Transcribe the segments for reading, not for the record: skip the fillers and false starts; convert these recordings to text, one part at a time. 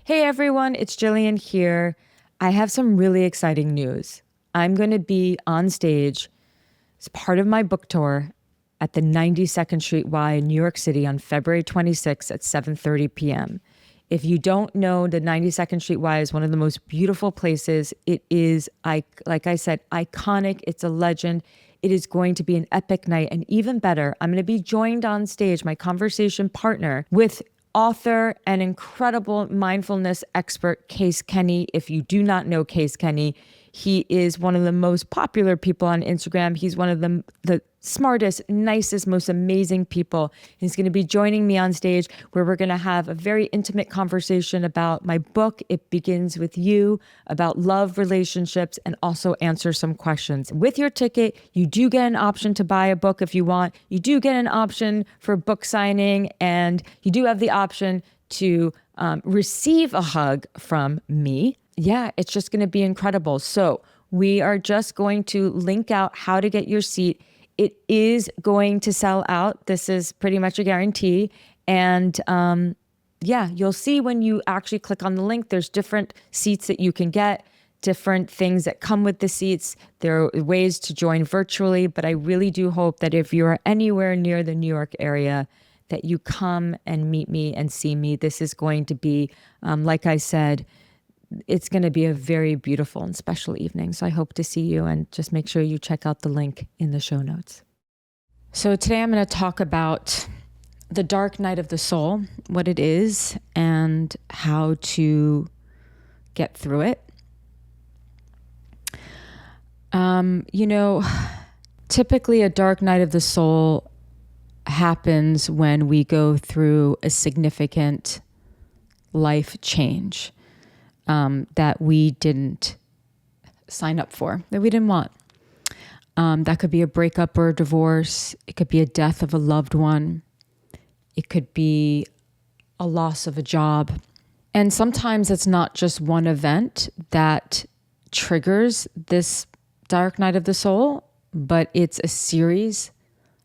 Hey everyone, it's Jillian here. I have some really exciting news. I'm going to be on stage as part of my book tour at the 92nd Street Y in New York City on February 26th at 7:30 p.m. If you don't know, the 92nd Street Y is one of the most beautiful places. It is, like I said, iconic. It's a legend. It is going to be an epic night. And even better, I'm going to be joined on stage, my conversation partner, with author and incredible mindfulness expert, Case Kenny. If you do not know Case Kenny, he is one of the most popular people on Instagram. He's one of the smartest, nicest, most amazing people. He's going to be joining me on stage where we're going to have a very intimate conversation about my book, It Begins With You, about love, relationships, and also answer some questions. With your ticket, you do get an option to buy a book if you want. You do get an option for book signing, and you do have the option to receive a hug from me. Yeah, it's just going to be incredible. So we are just going to link out how to get your seat. It is going to sell out. This is pretty much a guarantee. And yeah, you'll see when you actually click on the link, there's different seats that you can get, different things that come with the seats. There are ways to join virtually, but I really do hope that if you're anywhere near the New York area, that you come and meet me and see me. This is going to be, like I said, it's going to be a very beautiful and special evening. So I hope to see you, and just make sure you check out the link in the show notes. So today I'm going to talk about the dark night of the soul, what it is, and how to get through it. Typically a dark night of the soul happens when we go through a significant life change that we didn't sign up for, that we didn't want. That could be a breakup or a divorce. It could be a death of a loved one. It could be a loss of a job. And sometimes it's not just one event that triggers this dark night of the soul, but it's a series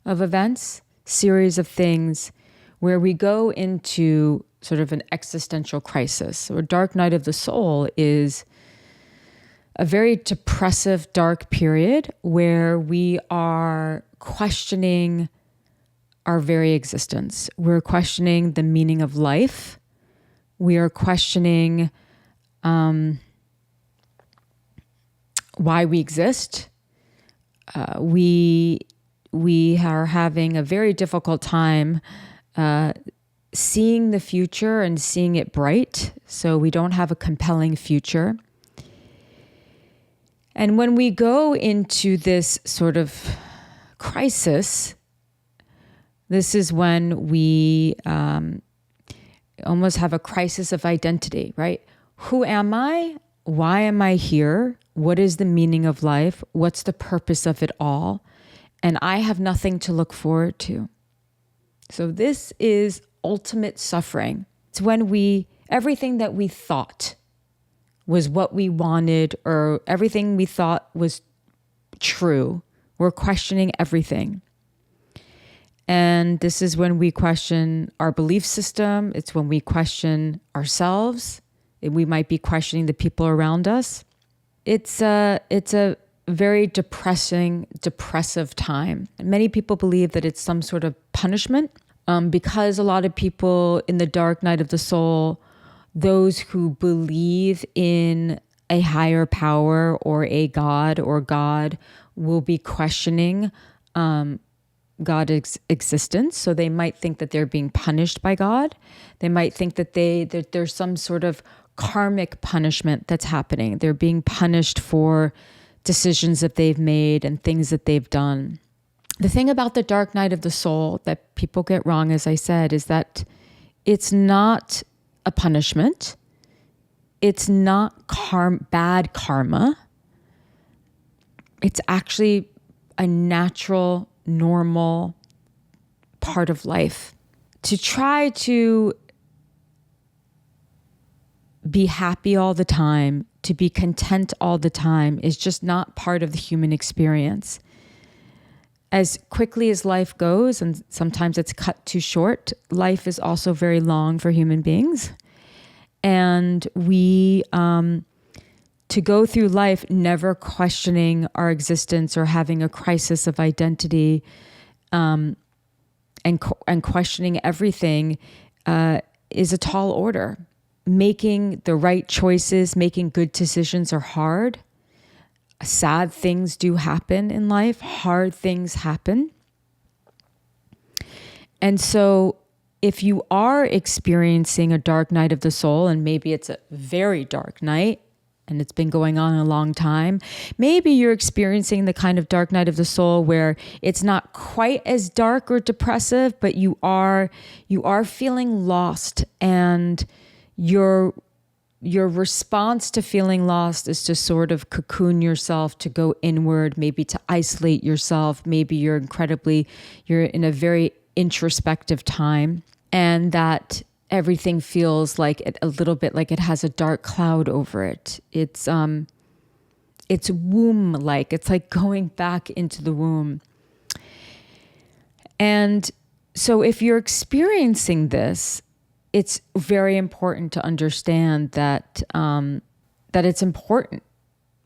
of events, series of things where we go into sort of an existential crisis. Or dark night of the soul is a very depressive, dark period where we are questioning our very existence. We're questioning the meaning of life. We are questioning why we exist. We are having a very difficult time seeing the future and seeing it bright. So we don't have a compelling future. And when we go into this sort of crisis, this is when we almost have a crisis of identity, right? Who am I? Why am I here? What is the meaning of life? What's the purpose of it all? And I have nothing to look forward to. So this is ultimate suffering. It's when everything that we thought was what we wanted, or everything we thought was true, we're questioning everything. And this is when we question our belief system. It's when we question ourselves. We might be questioning the people around us. It's a very depressive time. Many people believe that it's some sort of punishment. Because a lot of people in the dark night of the soul, those who believe in a higher power or a God will be questioning God's existence. So they might think that they're being punished by God. They might think that there's some sort of karmic punishment that's happening. They're being punished for decisions that they've made and things that they've done. The thing about the dark night of the soul that people get wrong, as I said, is that it's not a punishment. It's not bad karma. It's actually a natural, normal part of life. To try to be happy all the time, to be content all the time, is just not part of the human experience. As quickly as life goes, and sometimes it's cut too short, life is also very long for human beings. And we, to go through life never questioning our existence or having a crisis of identity, and questioning everything, is a tall order. Making the right choices, making good decisions are hard. Sad things do happen in life. Hard things happen. And so if you are experiencing a dark night of the soul, and maybe it's a very dark night and it's been going on a long time, maybe you're experiencing the kind of dark night of the soul where it's not quite as dark or depressive, but you are feeling lost, and your response to feeling lost is to sort of cocoon yourself, to go inward, maybe to isolate yourself. Maybe you're in a very introspective time, and that everything feels like a little bit like it has a dark cloud over it. It's womb-like. It's like going back into the womb. And so if you're experiencing this, it's very important to understand that it's important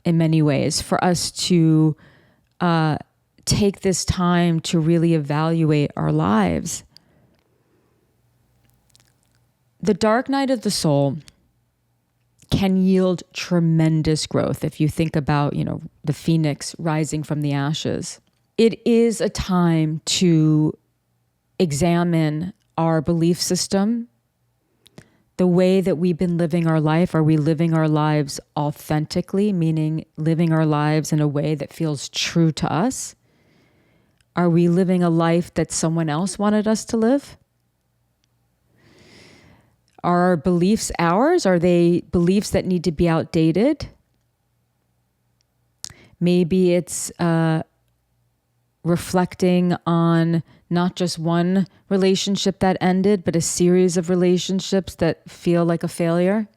in many ways for us to take this time to really evaluate our lives. The dark night of the soul can yield tremendous growth. If you think about, the phoenix rising from the ashes, it is a time to examine our belief system, the way that we've been living our life. Are we living our lives authentically, meaning living our lives in a way that feels true to us? Are we living a life that someone else wanted us to live? Are our beliefs ours? Are they beliefs that need to be outdated? Maybe it's reflecting on not just one relationship that ended, but a series of relationships that feel like a failure.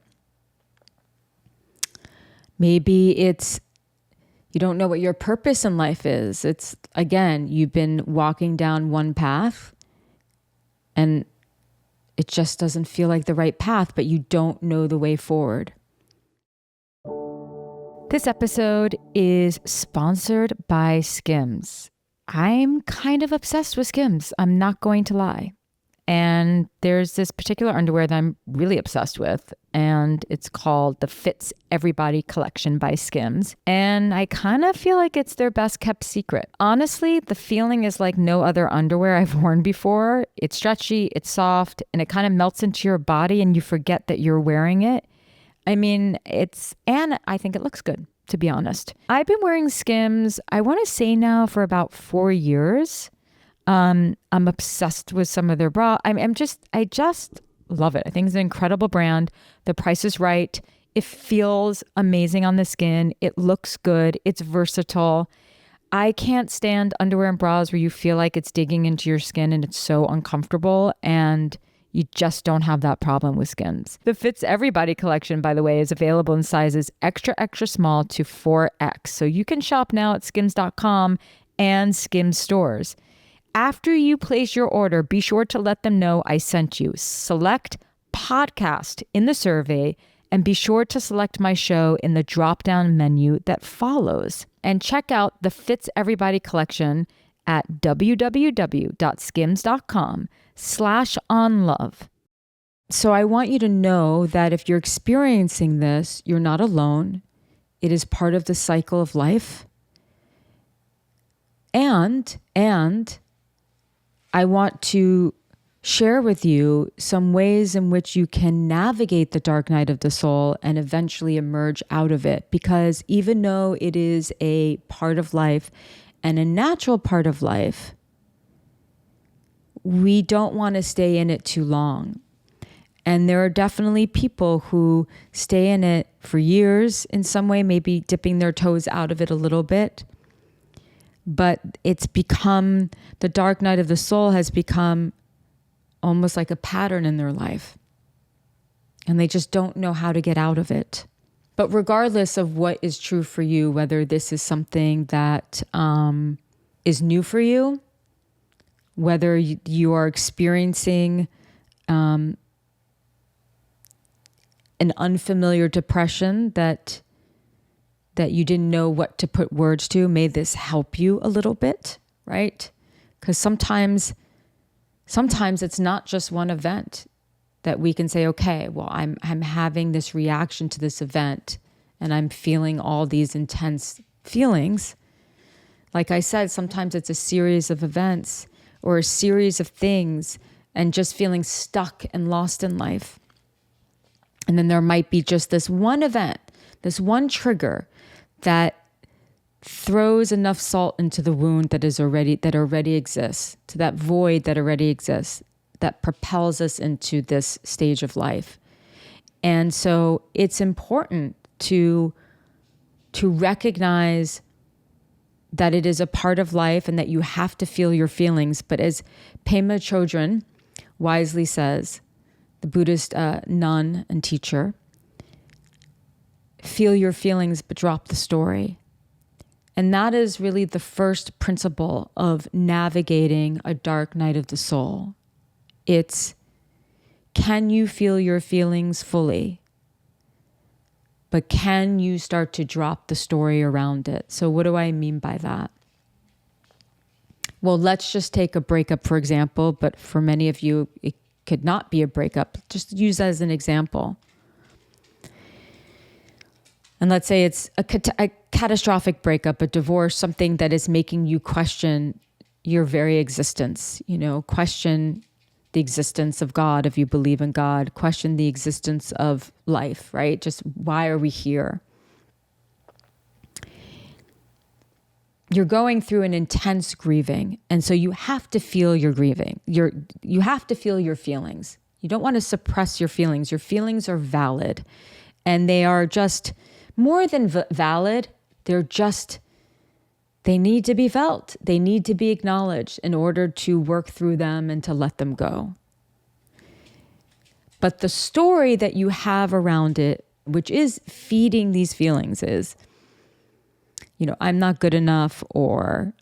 Maybe it's you don't know what your purpose in life is. It's, again, you've been walking down one path and it just doesn't feel like the right path, but you don't know the way forward. This episode is sponsored by Skims. I'm kind of obsessed with Skims. I'm not going to lie. And there's this particular underwear that I'm really obsessed with, and it's called the Fits Everybody Collection by Skims. And I kind of feel like it's their best kept secret. Honestly, the feeling is like no other underwear I've worn before. It's stretchy, it's soft, and it kind of melts into your body and you forget that you're wearing it. And I think it looks good, to be honest. I've been wearing Skims, I want to say now, for about 4 years. I'm obsessed with some of their bra. I just love it. I think it's an incredible brand. The price is right. It feels amazing on the skin. It looks good. It's versatile. I can't stand underwear and bras where you feel like it's digging into your skin and it's so uncomfortable, and you just don't have that problem with Skims. The Fits Everybody collection, by the way, is available in sizes extra, extra small to 4X. So you can shop now at skims.com and Skims stores. After you place your order, be sure to let them know I sent you. Select podcast in the survey and be sure to select my show in the drop-down menu that follows. And check out the Fits Everybody collection at www.skims.com/onlove. So I want you to know that if you're experiencing this, you're not alone. It is part of the cycle of life. And I want to share with you some ways in which you can navigate the dark night of the soul and eventually emerge out of it. Because even though it is a part of life and a natural part of life, we don't want to stay in it too long. And there are definitely people who stay in it for years in some way, maybe dipping their toes out of it a little bit. But the dark night of the soul has become almost like a pattern in their life. And they just don't know how to get out of it. But regardless of what is true for you, whether this is something that is new for you, whether you are experiencing an unfamiliar depression that you didn't know what to put words to. May this help you a little bit, right? Because sometimes it's not just one event that we can say, okay, well, I'm having this reaction to this event and I'm feeling all these intense feelings. Like I said, sometimes it's a series of events or a series of things and just feeling stuck and lost in life. And then there might be just this one event, this one trigger that throws enough salt into the wound that already exists, to that void that already exists, that propels us into this stage of life. And so it's important to recognize that it is a part of life and that you have to feel your feelings. But as Pema Chodron wisely says, the Buddhist nun and teacher, feel your feelings but drop the story. And that is really the first principle of navigating a dark night of the soul. It's, can you feel your feelings fully? But can you start to drop the story around it? So what do I mean by that? Well, let's just take a breakup, for example, but for many of you, it could not be a breakup. Just use that as an example. And let's say it's a catastrophic breakup, a divorce, something that is making you question your very existence, question the existence of God, if you believe in God, question the existence of life, right? Just why are we here? You're going through an intense grieving. And so you have to feel your grieving. You have to feel your feelings. You don't want to suppress your feelings. Your feelings are valid. And they are just more than valid. They need to be felt. They need to be acknowledged in order to work through them and to let them go. But the story that you have around it, which is feeding these feelings, is, I'm not good enough, or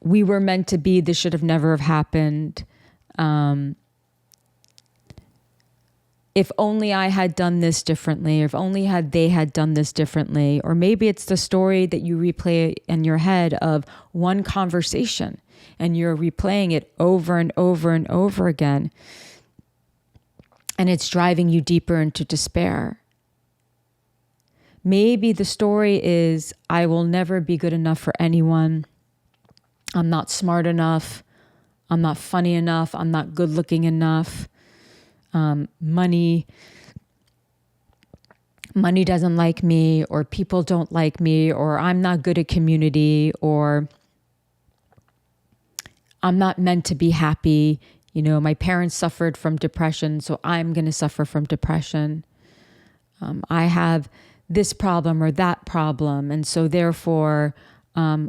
we were meant to be, this should have never have happened. If only I had done this differently, or if only they had done this differently. Or maybe it's the story that you replay in your head of one conversation and you're replaying it over and over and over again. And it's driving you deeper into despair. Maybe the story is, I will never be good enough for anyone. I'm not smart enough. I'm not funny enough. I'm not good looking enough. Money doesn't like me, or people don't like me, or I'm not good at community, or I'm not meant to be happy. My parents suffered from depression, so I'm going to suffer from depression. I have this problem or that problem, and so therefore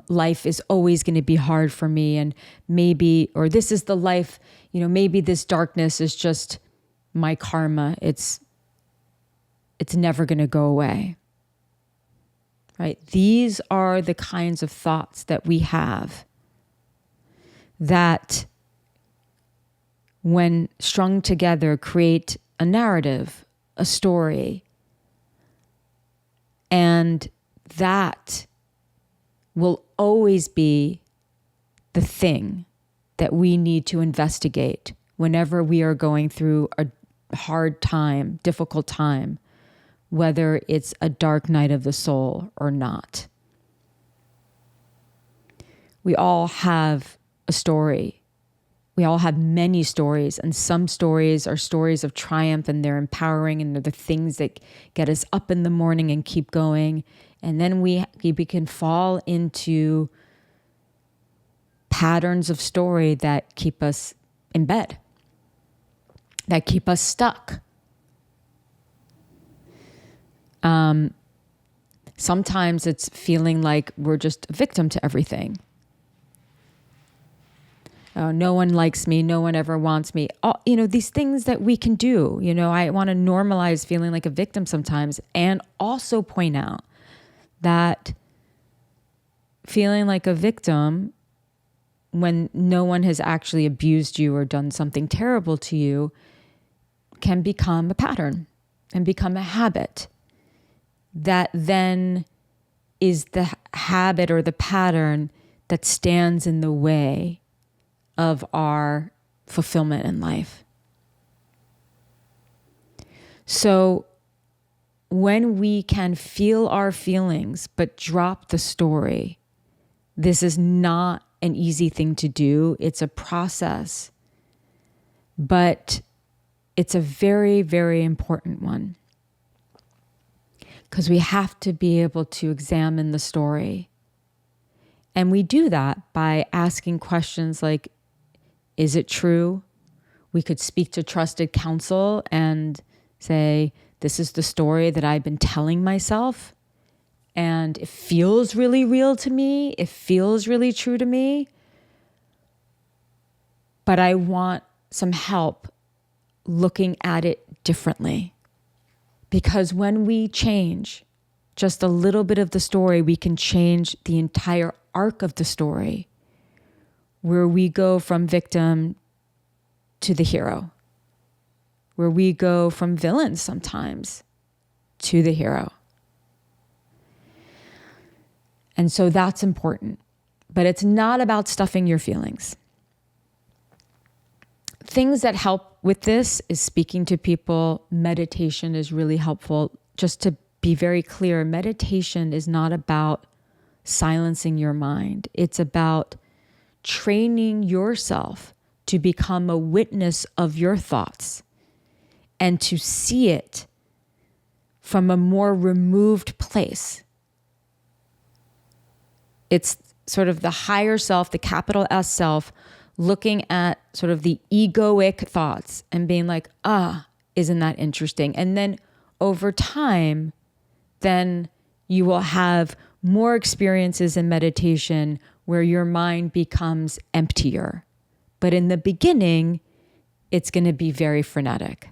life is always going to be hard for me. And maybe, or this is the life, maybe this darkness is just my karma. It's never going to go away, right? These are the kinds of thoughts that we have that, when strung together, create a narrative, a story. And that will always be the thing that we need to investigate whenever we are going through a hard time, difficult time, whether it's a dark night of the soul or not. We all have a story. We all have many stories, and some stories are stories of triumph, and they're empowering, and they're the things that get us up in the morning and keep going. And then we can fall into patterns of story that keep us in bed, that keep us stuck. Sometimes it's feeling like we're just a victim to everything. No one likes me. No one ever wants me. These things that we can do. I want to normalize feeling like a victim sometimes, and also point out that feeling like a victim when no one has actually abused you or done something terrible to you, can become a pattern and become a habit that then is the habit or the pattern that stands in the way of our fulfillment in life. So when we can feel our feelings but drop the story, this is not an easy thing to do. It's a process, but it's a very, very important one, because we have to be able to examine the story. And we do that by asking questions like, is it true? We could speak to trusted counsel and say, this is the story that I've been telling myself, and it feels really real to me. It feels really true to me. But I want some help looking at it differently. Because when we change just a little bit of the story, we can change the entire arc of the story, where we go from victim to the hero, where we go from villain sometimes to the hero. And so that's important. But it's not about stuffing your feelings. Things that help with this is speaking to people. Meditation is really helpful. Just to be very clear, meditation is not about silencing your mind. It's about training yourself to become a witness of your thoughts and to see it from a more removed place. It's sort of the higher self, the capital S self, looking at sort of the egoic thoughts and being like, isn't that interesting? And then over time, then you will have more experiences in meditation where your mind becomes emptier. But in the beginning, it's going to be very frenetic.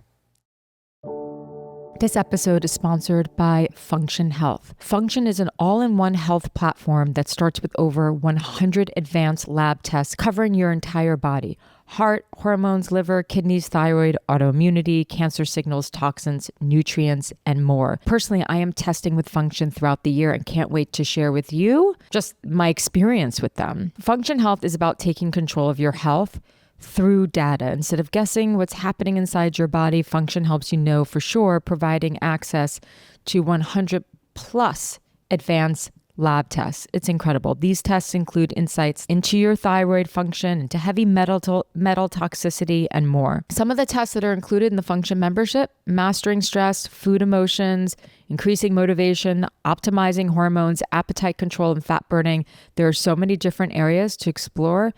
This episode is sponsored by Function Health. Function is an all-in-one health platform that starts with over 100 advanced lab tests covering your entire body: heart, hormones, liver, kidneys, thyroid, autoimmunity, cancer signals, toxins, nutrients, and more. Personally, I am testing with Function throughout the year and can't wait to share with you just my experience with them. Function Health is about taking control of your health through data. Instead of guessing what's happening inside your body, Function helps you know for sure, providing access to 100 plus advanced lab tests. It's incredible. These tests include insights into your thyroid function, into heavy metal toxicity, and more. Some of the tests that are included in the Function membership: mastering stress, food emotions, increasing motivation, optimizing hormones, appetite control, and fat burning. There are so many different areas to explore,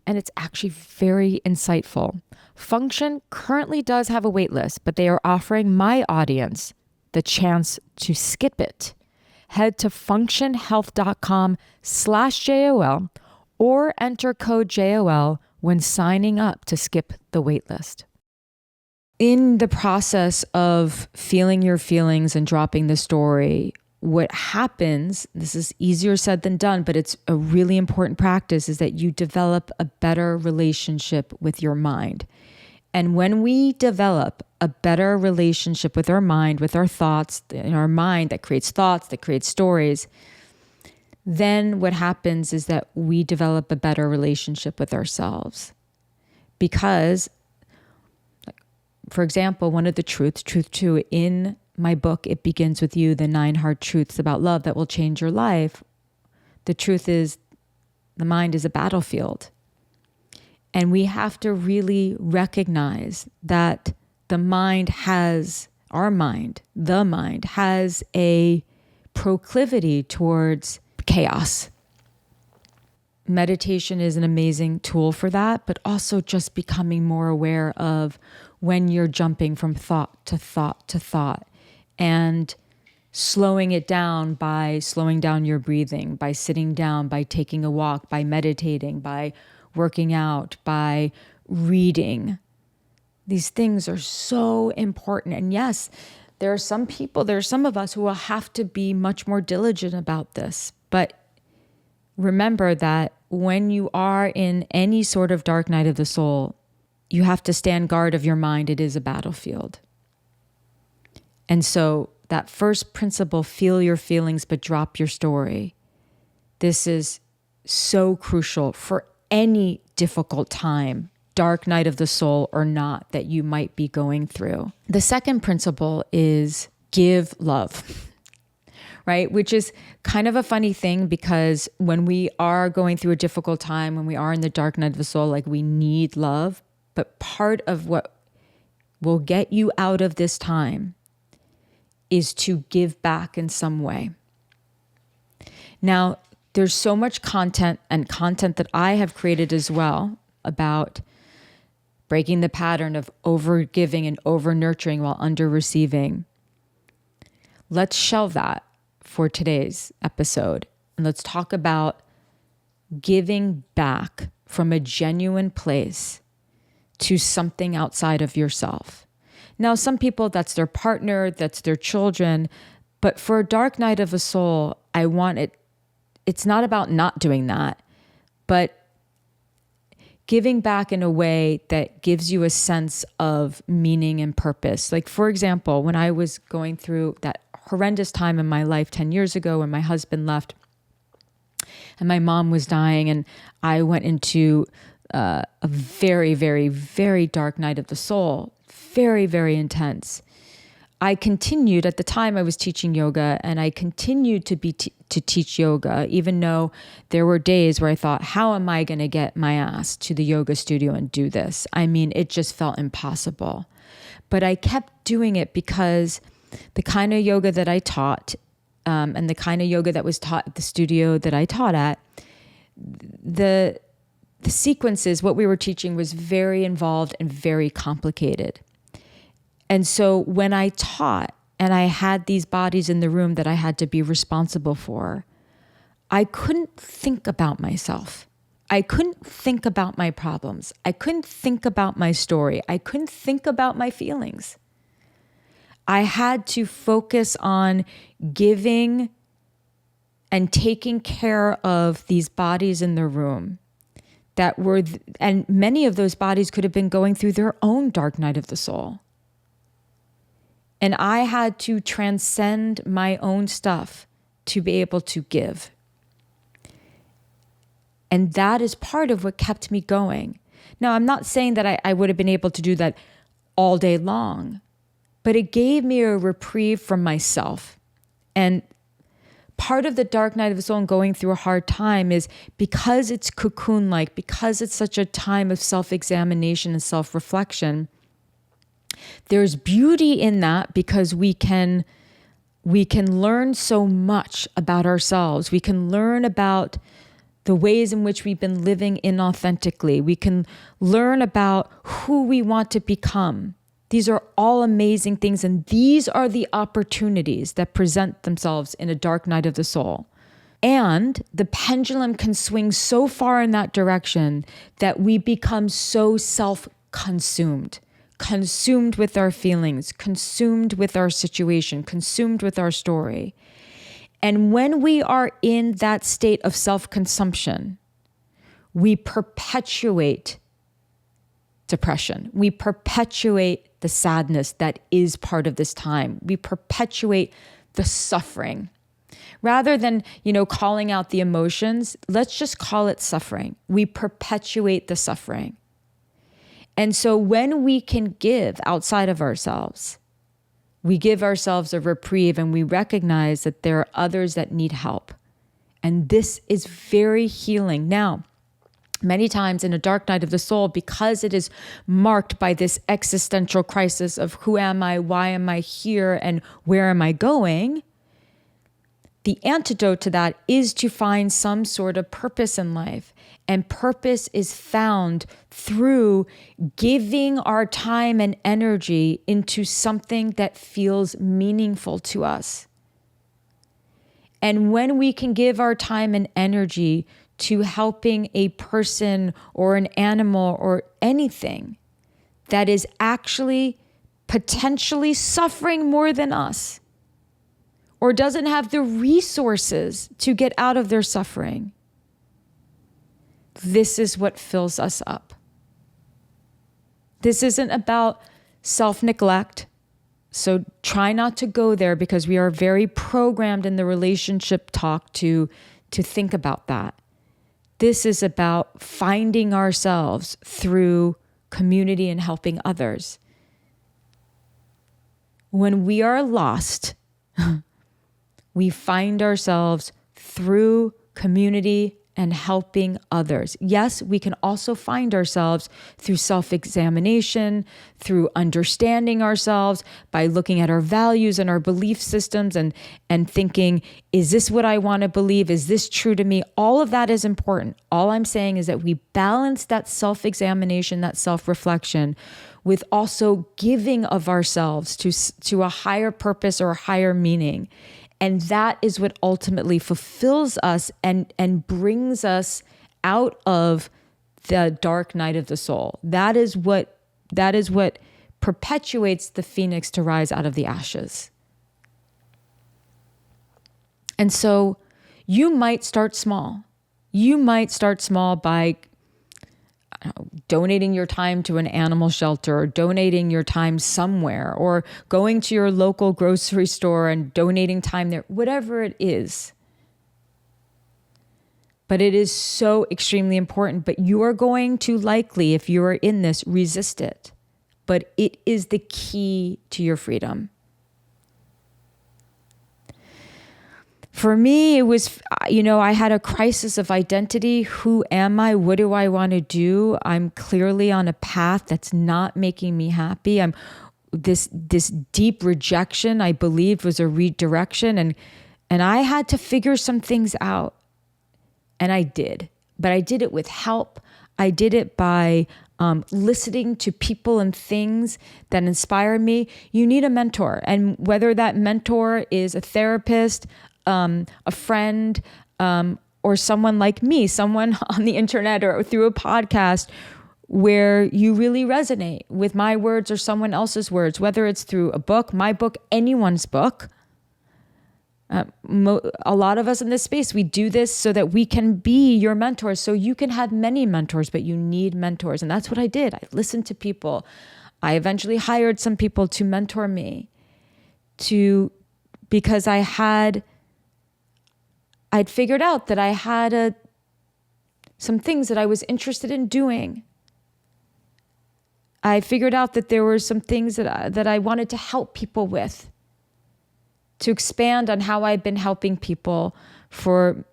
and it's actually very insightful. Function currently does have a wait list, but they are offering my audience the chance to skip it. Head to functionhealth.com/JOL or enter code JOL when signing up to skip the wait list. In the process of feeling your feelings and dropping the story, what happens, this is easier said than done, but it's a really important practice, is that you develop a better relationship with your mind. And when we develop a better relationship with our mind, with our thoughts, in our mind that creates thoughts, that creates stories, then what happens is that we develop a better relationship with ourselves. Because, for example, one of the truth 2, in my book, It Begins With You, the 9 Hard Truths About Love That Will Change Your Life. The truth is, the mind is a battlefield. And we have to really recognize that the mind has a proclivity towards chaos. Meditation is an amazing tool for that, but also just becoming more aware of when you're jumping from thought to thought to thought, and slowing it down by slowing down your breathing, by sitting down, by taking a walk, by meditating, by working out, by reading. These things are so important. And yes, there are some of us who will have to be much more diligent about this. But remember that when you are in any sort of dark night of the soul, you have to stand guard of your mind. It is a battlefield. And so that first principle, feel your feelings, but drop your story. This is so crucial for any difficult time, dark night of the soul or not, that you might be going through. The second principle is give love, right? Which is kind of a funny thing, because when we are going through a difficult time, when we are in the dark night of the soul, like, we need love. But part of what will get you out of this time is to give back in some way. Now, there's so much content that I have created as well about breaking the pattern of over giving and over nurturing while under receiving. Let's shelve that for today's episode. And let's talk about giving back from a genuine place to something outside of yourself. Now, some people, that's their partner, that's their children. But for a dark night of a soul, it's not about not doing that, but giving back in a way that gives you a sense of meaning and purpose. Like, for example, when I was going through that horrendous time in my life 10 years ago when my husband left and my mom was dying, and I went into a very, very, very dark night of the soul, very, very intense. I continued, at the time I was teaching yoga, and I continued to teach yoga, even though there were days where I thought, how am I going to get my ass to the yoga studio and do this? I mean, it just felt impossible. But I kept doing it because the kind of yoga that I taught, and the kind of yoga that was taught at the studio that I taught at, the sequences, what we were teaching was very involved and very complicated. And so when I taught and I had these bodies in the room that I had to be responsible for, I couldn't think about myself. I couldn't think about my problems. I couldn't think about my story. I couldn't think about my feelings. I had to focus on giving and taking care of these bodies in the room that were, and many of those bodies could have been going through their own dark night of the soul. And I had to transcend my own stuff to be able to give. And that is part of what kept me going. Now, I'm not saying that I would have been able to do that all day long, but it gave me a reprieve from myself. And part of the dark night of the soul and going through a hard time is because it's cocoon-like, because it's such a time of self-examination and self-reflection, there's beauty in that, because we can learn so much about ourselves. We can learn about the ways in which we've been living inauthentically. We can learn about who we want to become. These are all amazing things, and these are the opportunities that present themselves in a dark night of the soul. And the pendulum can swing so far in that direction that we become so self-consumed. Consumed with our feelings, consumed with our situation, consumed with our story. And when we are in that state of self-consumption, we perpetuate depression. We perpetuate the sadness that is part of this time. We perpetuate the suffering. Rather than, calling out the emotions, let's just call it suffering. We perpetuate the suffering. And so when we can give outside of ourselves, we give ourselves a reprieve, and we recognize that there are others that need help. And this is very healing. Now, many times in a dark night of the soul, because it is marked by this existential crisis of who am I, why am I here, and where am I going, the antidote to that is to find some sort of purpose in life. And purpose is found through giving our time and energy into something that feels meaningful to us. And when we can give our time and energy to helping a person or an animal or anything that is actually potentially suffering more than us, or doesn't have the resources to get out of their suffering, this is what fills us up. This isn't about self-neglect. So try not to go there, because we are very programmed in the relationship talk to think about that. This is about finding ourselves through community and helping others. When we are lost, we find ourselves through community and helping others. Yes, we can also find ourselves through self-examination, through understanding ourselves, by looking at our values and our belief systems and thinking, is this what I want to believe? Is this true to me? All of that is important. All I'm saying is that we balance that self-examination, that self-reflection, with also giving of ourselves to a higher purpose or a higher meaning. And that is what ultimately fulfills us and brings us out of the dark night of the soul. That is what perpetuates the phoenix to rise out of the ashes. And so you might start small. You might start small by donating your time to an animal shelter, or donating your time somewhere, or going to your local grocery store and donating time there, whatever it is. But it is so extremely important. But you are going to likely, if you are in this, resist it. But it is the key to your freedom. For me, it was, I had a crisis of identity. Who am I? What do I want to do? I'm clearly on a path that's not making me happy. This deep rejection, I believed, was a redirection. And I had to figure some things out. And I did. But I did it with help. I did it by listening to people and things that inspire me. You need a mentor. And whether that mentor is a therapist, a friend, or someone like me, someone on the internet or through a podcast where you really resonate with my words or someone else's words, whether it's through a book, my book, anyone's book. A lot of us in this space, we do this so that we can be your mentors. So you can have many mentors, but you need mentors. And that's what I did. I listened to people. I eventually hired some people to mentor me because I'd figured out that I had some things that I was interested in doing. I figured out that there were some things that I wanted to help people with, to expand on how I'd been helping people for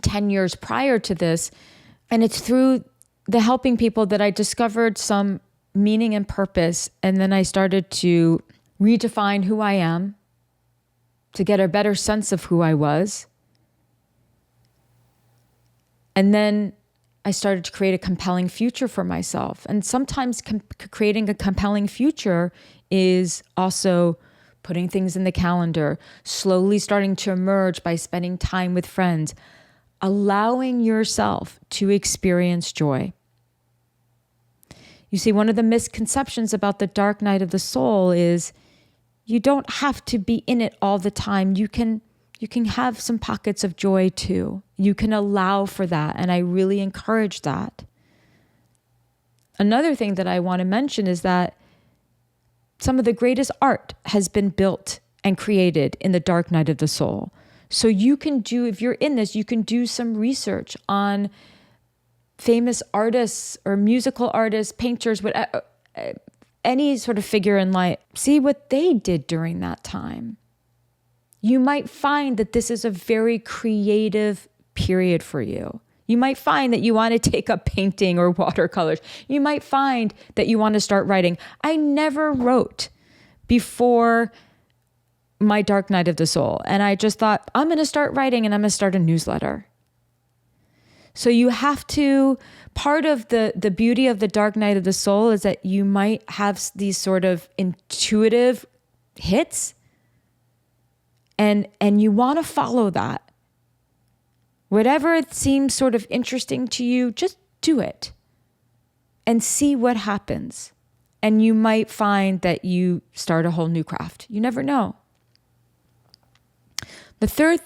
10 years prior to this. And it's through the helping people that I discovered some meaning and purpose. And then I started to redefine who I am, to get a better sense of who I was. And then I started to create a compelling future for myself. And sometimes creating a compelling future is also putting things in the calendar, slowly starting to emerge by spending time with friends, allowing yourself to experience joy. You see, one of the misconceptions about the dark night of the soul is you don't have to be in it all the time. You can have some pockets of joy too. You can allow for that. And I really encourage that. Another thing that I want to mention is that some of the greatest art has been built and created in the dark night of the soul. So you can if you're in this, you can do some research on famous artists or musical artists, painters, whatever, any sort of figure in life. See what they did during that time. You might find that this is a very creative period for you. You might find that you want to take up painting or watercolors. You might find that you want to start writing. I never wrote before my dark night of the soul. And I just thought, I'm going to start writing and I'm going to start a newsletter. So you have to, part of the beauty of the dark night of the soul is that you might have these sort of intuitive hits, and you want to follow that. Whatever it seems sort of interesting to you, just do it and see what happens. And you might find that you start a whole new craft. You never know. The third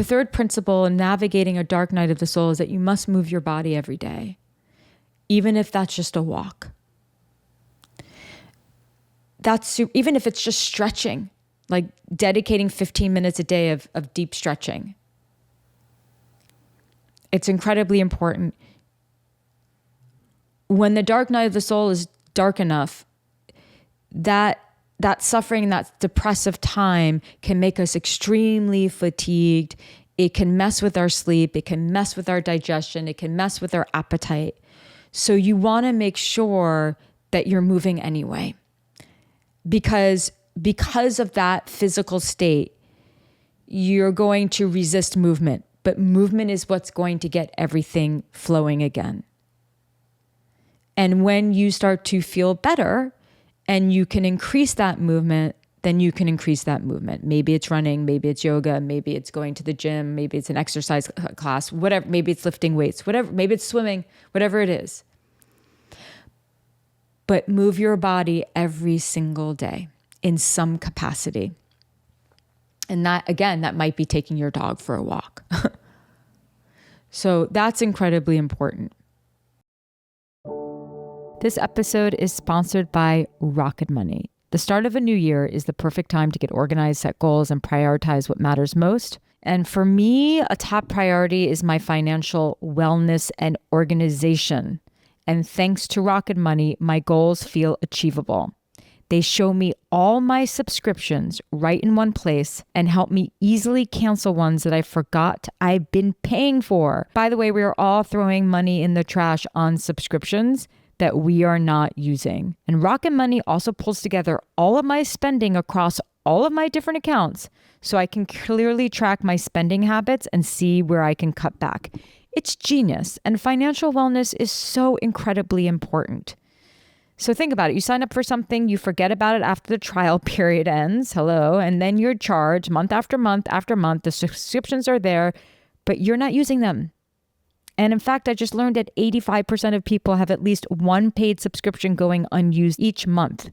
The third principle in navigating a dark night of the soul is that you must move your body every day, even if that's just a walk. Even if it's just stretching, like dedicating 15 minutes a day of deep stretching. It's incredibly important. When the dark night of the soul is dark enough, that suffering, that depressive time can make us extremely fatigued. It can mess with our sleep. It can mess with our digestion. It can mess with our appetite. So you want to make sure that you're moving anyway. Because of that physical state, you're going to resist movement. But movement is what's going to get everything flowing again. And when you start to feel better and you can increase that movement, then you can increase that movement. Maybe it's running, maybe it's yoga, maybe it's going to the gym, maybe it's an exercise class, whatever, maybe it's lifting weights, whatever, maybe it's swimming, whatever it is. But move your body every single day in some capacity. And that, again, that might be taking your dog for a walk. So that's incredibly important. This episode is sponsored by Rocket Money. The start of a new year is the perfect time to get organized, set goals, and prioritize what matters most. And for me, a top priority is my financial wellness and organization. And thanks to Rocket Money, my goals feel achievable. They show me all my subscriptions right in one place and help me easily cancel ones that I forgot I've been paying for. By the way, we are all throwing money in the trash on subscriptions that we are not using. And Rocket Money also pulls together all of my spending across all of my different accounts so I can clearly track my spending habits and see where I can cut back. It's genius, and financial wellness is so incredibly important. So think about it. You sign up for something, you forget about it after the trial period ends, and then you're charged month after month after month. The subscriptions are there, but you're not using them. And in fact, I just learned that 85% of people have at least one paid subscription going unused each month.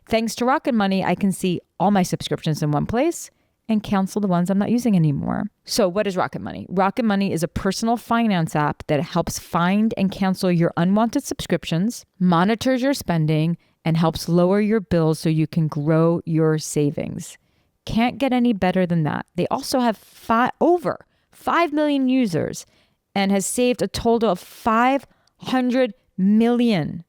Thanks to Rocket Money, I can see all my subscriptions in one place and cancel the ones I'm not using anymore. So what is Rocket Money? Rocket Money is a personal finance app that helps find and cancel your unwanted subscriptions, monitors your spending, and helps lower your bills so you can grow your savings. Can't get any better than that. They also have over 5 million users and has saved a total of 500 million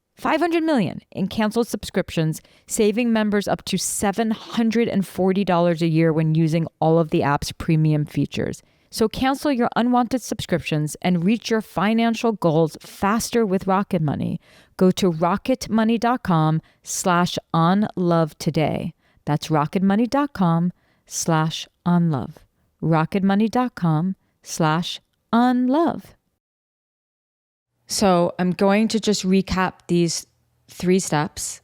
in canceled subscriptions, saving members up to $740 a year when using all of the app's premium features. So cancel your unwanted subscriptions and reach your financial goals faster with Rocket Money. Go to rocketmoney.com/onlove today. That's rocketmoney.com/onlove. rocketmoney.com/onlove. So I'm going to just recap these 3 steps.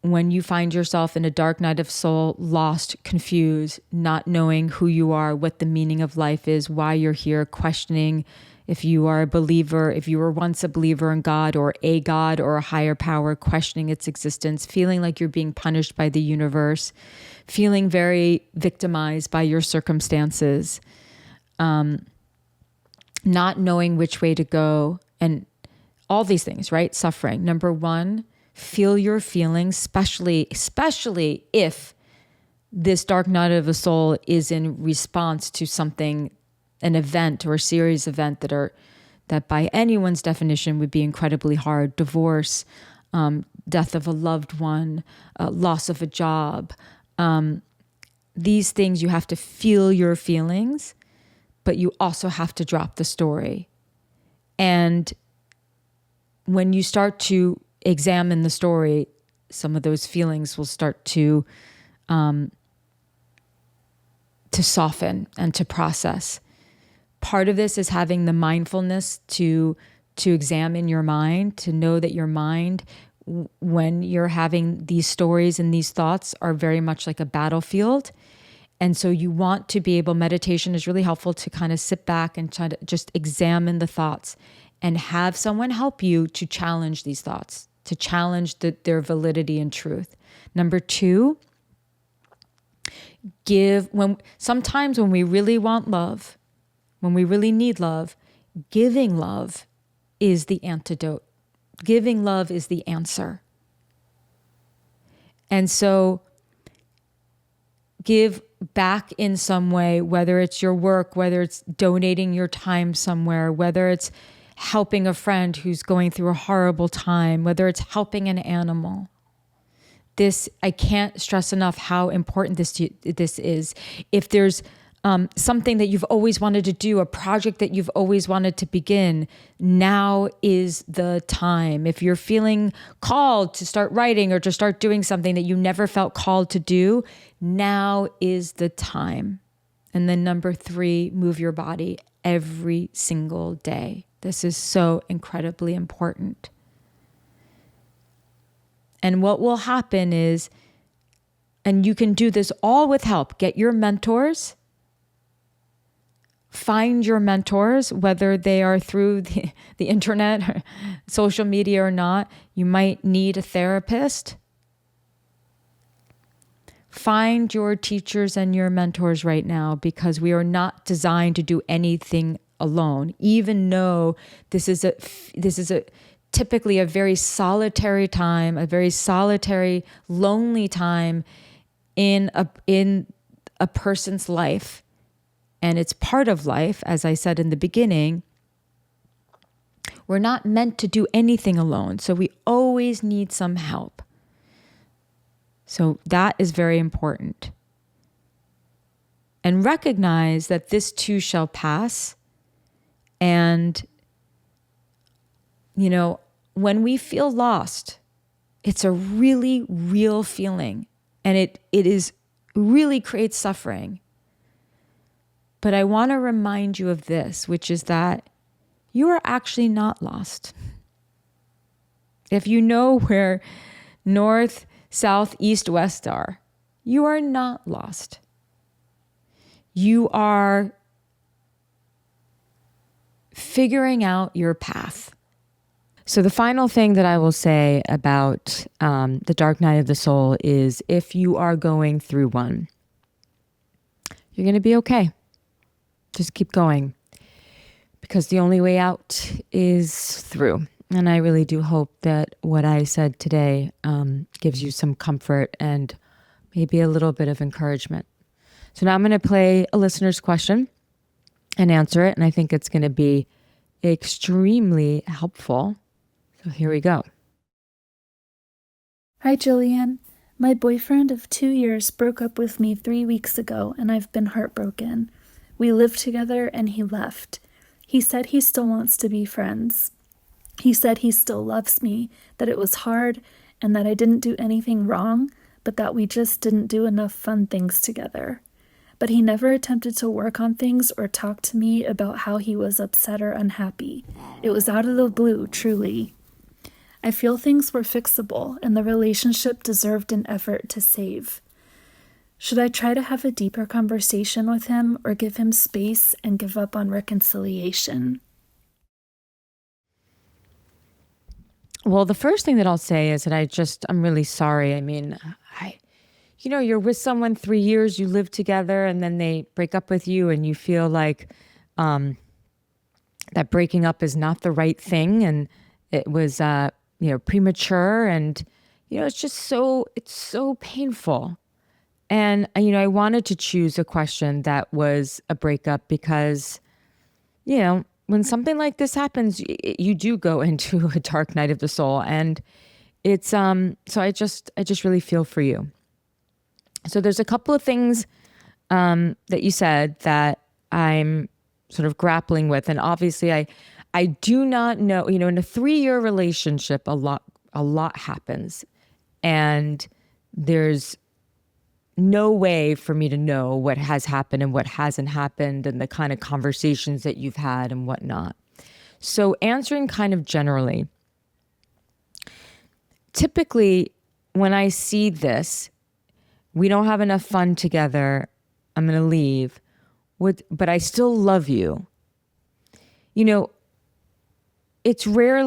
When you find yourself in a dark night of soul, lost, confused, not knowing who you are, what the meaning of life is, why you're here, questioning if you are a believer, if you were once a believer in God or a higher power, questioning its existence, feeling like you're being punished by the universe, feeling very victimized by your circumstances, not knowing which way to go, and all these things, right? Suffering. Number 1, feel your feelings, especially if this dark night of the soul is in response to something, an event or a series event that by anyone's definition would be incredibly hard. Divorce, death of a loved one, loss of a job. These things, you have to feel your feelings, but you also have to drop the story. And when you start to examine the story, some of those feelings will start to soften and to process. Part of this is having the mindfulness to examine your mind, to know that your mind, when you're having these stories and these thoughts, are very much like a battlefield. And so you want to be able, meditation is really helpful to kind of sit back and try to just examine the thoughts and have someone help you to challenge these thoughts, to challenge their validity and truth. Number 2, Sometimes when we really want love, when we really need love, giving love is the antidote. Giving love is the answer. And so give back in some way, whether it's your work, whether it's donating your time somewhere, whether it's helping a friend who's going through a horrible time, whether it's helping an animal. I can't stress enough how important this is. If there's something that you've always wanted to do, a project that you've always wanted to begin, now is the time. If you're feeling called to start writing or to start doing something that you never felt called to do, now is the time. And then number 3, move your body every single day. This is so incredibly important. And what will happen is, and you can do this all with help, get your mentors. Find your mentors, whether they are through the internet, or social media or not. You might need a therapist. Find your teachers and your mentors right now, because we are not designed to do anything alone. Even though this is typically a very solitary time, a very solitary, lonely time in a person's life. And it's part of life, as I said in the beginning. We're not meant to do anything alone, so we always need some help. So that is very important. And recognize that this too shall pass. And, when we feel lost, it's a really real feeling, and it really creates suffering. But I want to remind you of this, which is that you are actually not lost. If you know where north, south, east, west are, you are not lost. You are figuring out your path. So the final thing that I will say about the dark night of the soul is, if you are going through one, you're going to be okay. Just keep going, because the only way out is through. And I really do hope that what I said today gives you some comfort and maybe a little bit of encouragement. So now I'm going to play a listener's question and answer it. And I think it's going to be extremely helpful. So here we go. Hi, Jillian. My boyfriend of 2 years broke up with me 3 weeks ago, and I've been heartbroken. We lived together and he left. He said he still wants to be friends. He said he still loves me, that it was hard and that I didn't do anything wrong, but that we just didn't do enough fun things together. But he never attempted to work on things or talk to me about how he was upset or unhappy. It was out of the blue, truly. I feel things were fixable and the relationship deserved an effort to save. Should I try to have a deeper conversation with him or give him space and give up on reconciliation? Well, the first thing that I'll say is that I'm really sorry. I mean, you're with someone 3 years, you live together, and then they break up with you, and you feel like that breaking up is not the right thing, and it was premature, and it's so painful. And I wanted to choose a question that was a breakup because when something like this happens, you do go into a dark night of the soul, and it's so I just really feel for you. So there's a couple of things that you said that I'm sort of grappling with, and obviously I do not know, in a 3-year relationship, a lot happens, and there's no way for me to know what has happened and what hasn't happened and the kind of conversations that you've had and whatnot. So answering kind of generally, typically when I see this, we don't have enough fun together, I'm going to leave, but I still love you. It's rare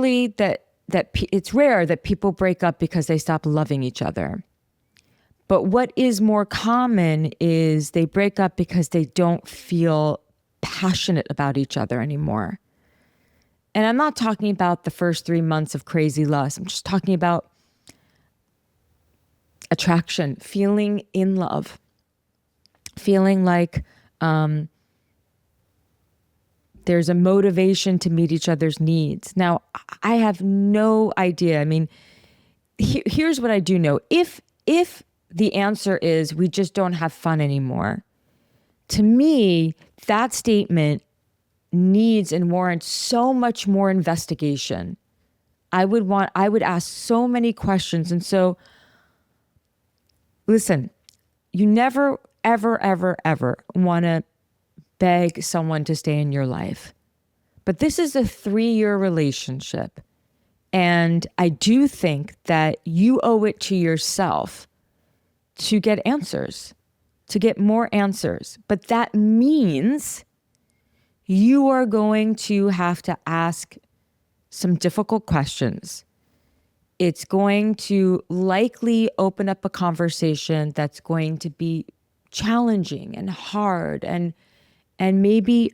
that people break up because they stop loving each other. But what is more common is they break up because they don't feel passionate about each other anymore. And I'm not talking about the first 3 months of crazy lust. I'm just talking about attraction, feeling in love, feeling like there's a motivation to meet each other's needs. Now, I have no idea. I mean, here's what I do know. If the answer is we just don't have fun anymore, to me, that statement needs and warrants so much more investigation. I would ask so many questions. And so, listen, you never, ever, ever, ever want to beg someone to stay in your life. But this is a 3-year relationship. And I do think that you owe it to yourself to get answers, to get more answers. But that means you are going to have to ask some difficult questions. It's going to likely open up a conversation that's going to be challenging and hard and maybe,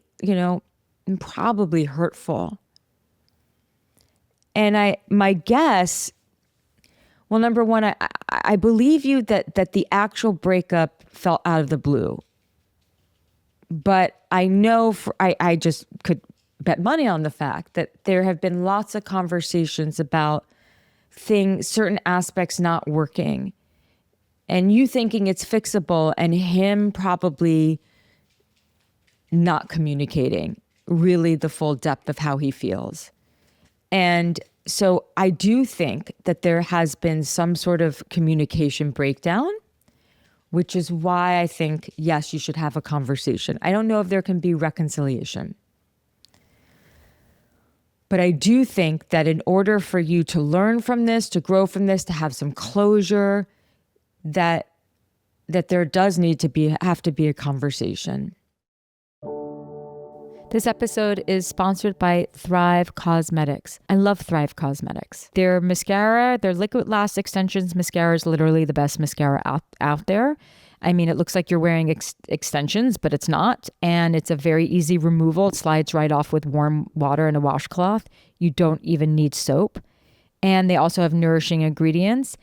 probably hurtful. And my guess, well, number one, I believe you that the actual breakup fell out of the blue. But I know I just could bet money on the fact that there have been lots of conversations about certain aspects not working, and you thinking it's fixable, and him probably not communicating really the full depth of how he feels. And so I do think that there has been some sort of communication breakdown, which is why I think, yes, you should have a conversation. I don't know if there can be reconciliation. But I do think that in order for you to learn from this, to grow from this, to have some closure, that there does need to have to be a conversation. This episode is sponsored by Thrive Cosmetics. I love Thrive Cosmetics. Their mascara, their Liquid Lash Extensions mascara is literally the best mascara out there. I mean, it looks like you're wearing extensions, but it's not. And it's a very easy removal. It slides right off with warm water and a washcloth. You don't even need soap. And they also have nourishing ingredients.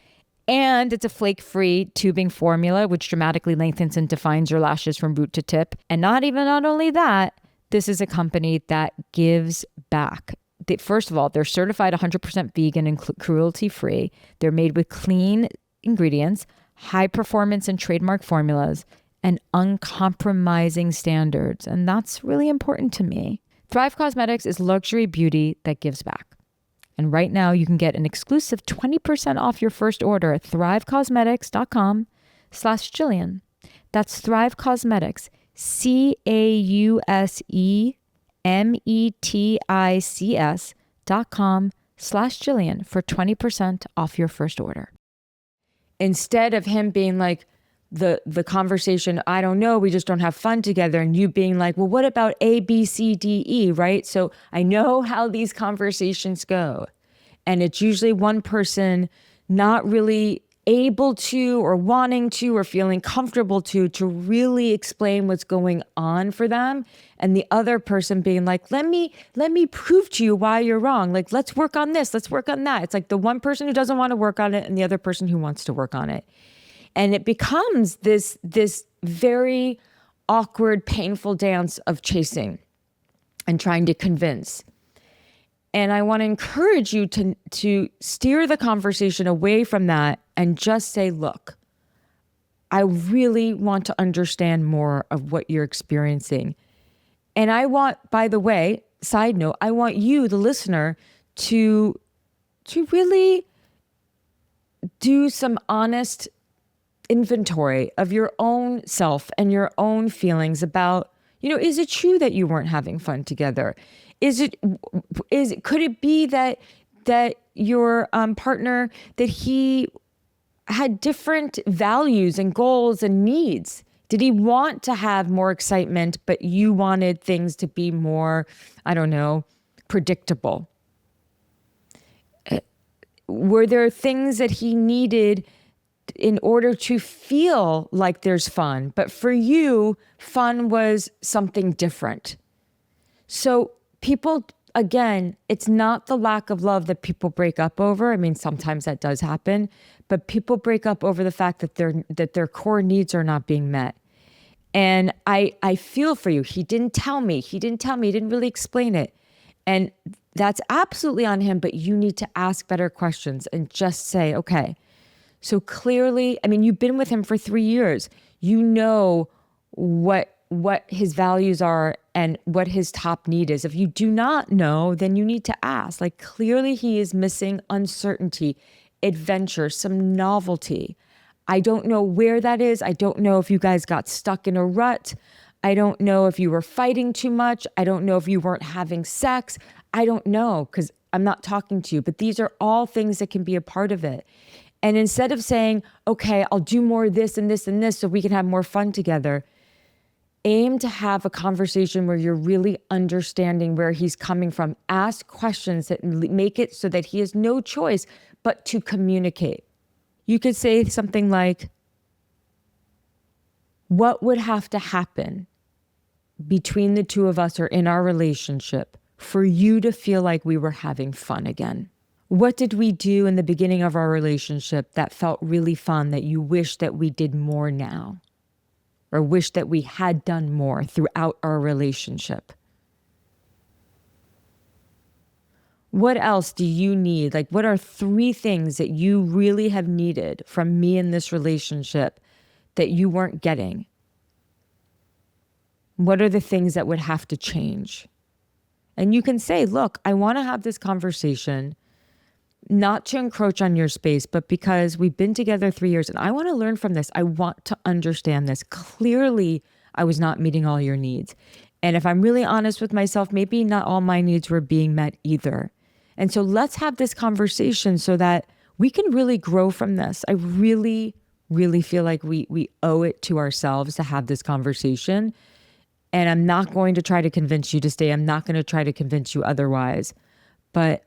And it's a flake-free tubing formula, which dramatically lengthens and defines your lashes from root to tip. And not only that, this is a company that gives back. First of all, they're certified 100% vegan and cruelty-free. They're made with clean ingredients, high performance and trademark formulas, and uncompromising standards. And that's really important to me. Thrive Cosmetics is luxury beauty that gives back. And right now you can get an exclusive 20% off your first order at thrivecosmetics.com/Jillian. That's Thrive Cosmetics, CAUSEMETICS.com/Jillian for 20% off your first order. Instead of him being like, the conversation, I don't know, we just don't have fun together, and you being like, well, what about A, B, C, D, E, right? So I know how these conversations go. And it's usually one person not really able to or wanting to or feeling comfortable to really explain what's going on for them, and the other person being like, let me prove to you why you're wrong. Like, let's work on this, let's work on that. It's like the one person who doesn't want to work on it and the other person who wants to work on it. And it becomes this very awkward, painful dance of chasing and trying to convince. And I want to encourage you to steer the conversation away from that and just say, look, I really want to understand more of what you're experiencing. And I want, by the way, side note, I want you, the listener, to really do some honest inventory of your own self and your own feelings about, is it true that you weren't having fun together? Could it be that your partner, that he had different values and goals and needs? Did he want to have more excitement, but you wanted things to be more, I don't know, predictable? Were there things that he needed in order to feel like there's fun. But for you, fun was something different. So people, again, it's not the lack of love that people break up over. I mean, sometimes that does happen, but people break up over the fact that their core needs are not being met. And I feel for you. He didn't tell me. He didn't really explain it. And that's absolutely on him, but you need to ask better questions and just say, okay, so clearly, I mean, you've been with him for 3 years. You know what his values are and what his top need is. If you do not know, then you need to ask. Like, clearly he is missing uncertainty, adventure, some novelty. I don't know where that is. I don't know if you guys got stuck in a rut. I don't know if you were fighting too much. I don't know if you weren't having sex. I don't know, because I'm not talking to you, but these are all things that can be a part of it. And instead of saying, okay, I'll do more of this and this and this so we can have more fun together, aim to have a conversation where you're really understanding where he's coming from. Ask questions that make it so that he has no choice but to communicate. You could say something like, what would have to happen between the two of us or in our relationship for you to feel like we were having fun again? What did we do in the beginning of our relationship that felt really fun that you wish that we did more now? Or wish that we had done more throughout our relationship? What else do you need? Like, what are 3 things that you really have needed from me in this relationship that you weren't getting? What are the things that would have to change? And you can say, look, I want to have this conversation, not to encroach on your space, but because we've been together 3 years and I want to learn from this. I want to understand this. Clearly, I was not meeting all your needs. And if I'm really honest with myself, maybe not all my needs were being met either. And so let's have this conversation so that we can really grow from this. I really, really feel like we owe it to ourselves to have this conversation. And I'm not going to try to convince you to stay. I'm not going to try to convince you otherwise. But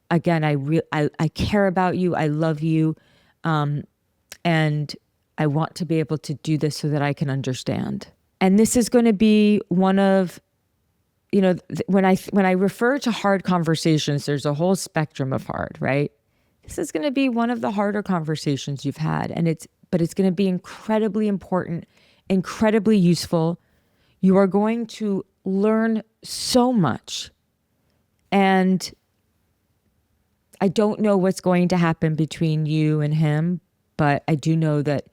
again, I care about you. I love you. And I want to be able to do this so that I can understand. And this is going to be one of, when I refer to hard conversations, there's a whole spectrum of hard, right? This is going to be one of the harder conversations you've had. But it's going to be incredibly important, incredibly useful. You are going to learn so much. And I don't know what's going to happen between you and him, but I do know that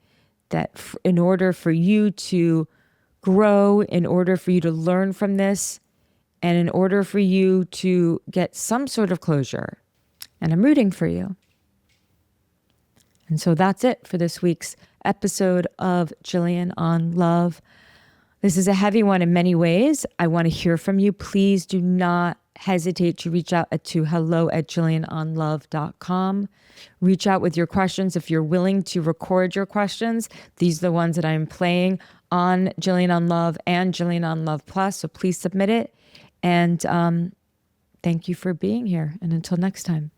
in order for you to grow, in order for you to learn from this, and in order for you to get some sort of closure, and I'm rooting for you. And so that's it for this week's episode of Jillian on Love. This is a heavy one in many ways. I want to hear from you. Please do not hesitate to reach out to hello@jillianonlove.com. Reach out with your questions. If you're willing to record your questions, these are the ones that I'm playing on Jillian on Love and Jillian on Love Plus. So please submit it. And thank you for being here. And until next time.